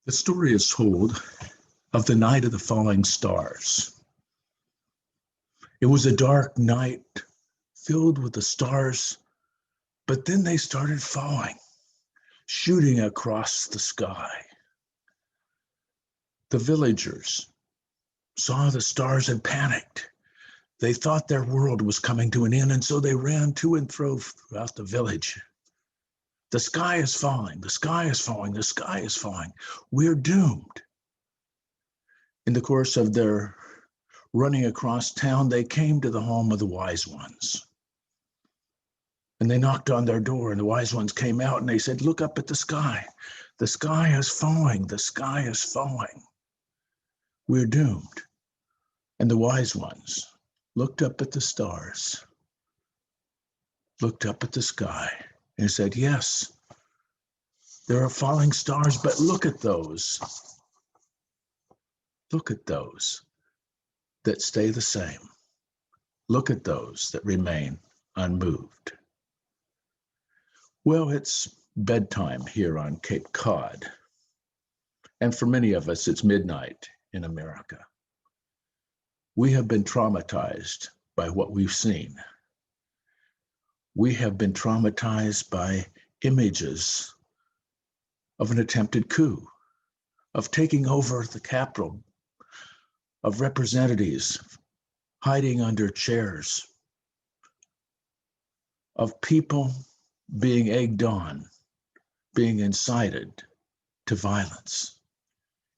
The story is told of the night of the falling stars. It was a dark night filled with the stars, but then they started falling, shooting across the sky. The villagers saw the stars and panicked. They thought their world was coming to an end, and so they ran to and fro throughout the village. The sky is falling, the sky is falling, the sky is falling. We're doomed. In the course of their running across town, they came to the home of the wise ones. And they knocked on their door, and the wise ones came out and they said, "Look up at the sky. The sky is falling. The sky is falling. We're doomed." And the wise ones looked up at the stars, looked up at the sky, and said, "Yes, there are falling stars, but look at those. Look at those that stay the same. Look at those that remain unmoved." Well, it's bedtime here on Cape Cod. And for many of us, it's midnight in America. We have been traumatized by what we've seen. We have been traumatized by images of an attempted coup, of taking over the Capitol, of representatives hiding under chairs, of people being egged on, being incited to violence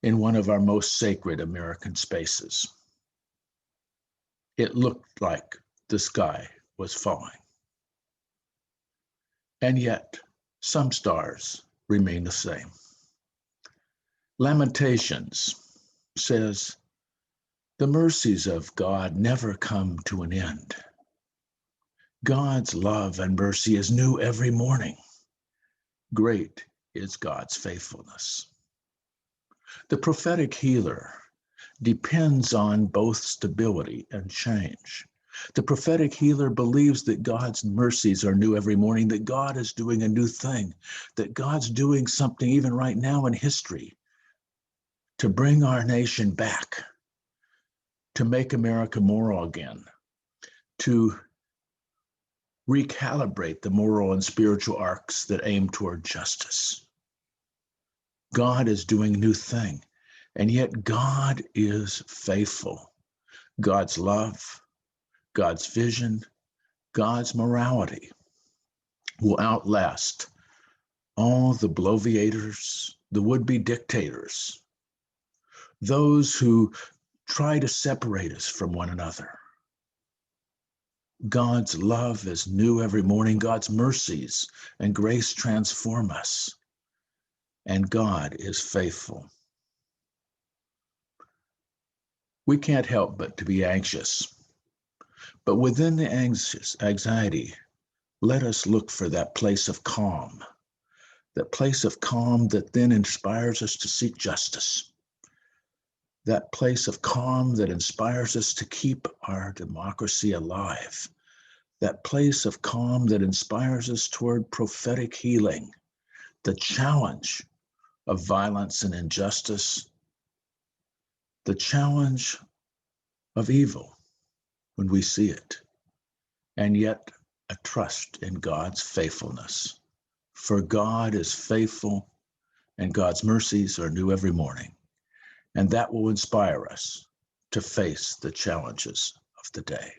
in one of our most sacred American spaces. It looked like the sky was falling. And yet, some stars remain the same. Lamentations says, "The mercies of God never come to an end. God's love and mercy is new every morning. Great is God's faithfulness." The prophetic healer depends on both stability and change. The prophetic healer believes that God's mercies are new every morning, that God is doing a new thing, that God's doing something even right now in history to bring our nation back, to make America moral again, to recalibrate the moral and spiritual arcs that aim toward justice. God is doing a new thing, and yet God is faithful. God's love, God's vision, God's morality will outlast all the bloviators, the would-be dictators, those who try to separate us from one another. God's love is new every morning. God's mercies and grace transform us, and God is faithful. We can't help but to be anxious. But within the anxiety, let us look for that place of calm that then inspires us to seek justice, that place of calm that inspires us to keep our democracy alive, that place of calm that inspires us toward prophetic healing, the challenge of violence and injustice, the challenge of evil when we see it, and yet a trust in God's faithfulness. For God is faithful, and God's mercies are new every morning. And that will inspire us to face the challenges of the day.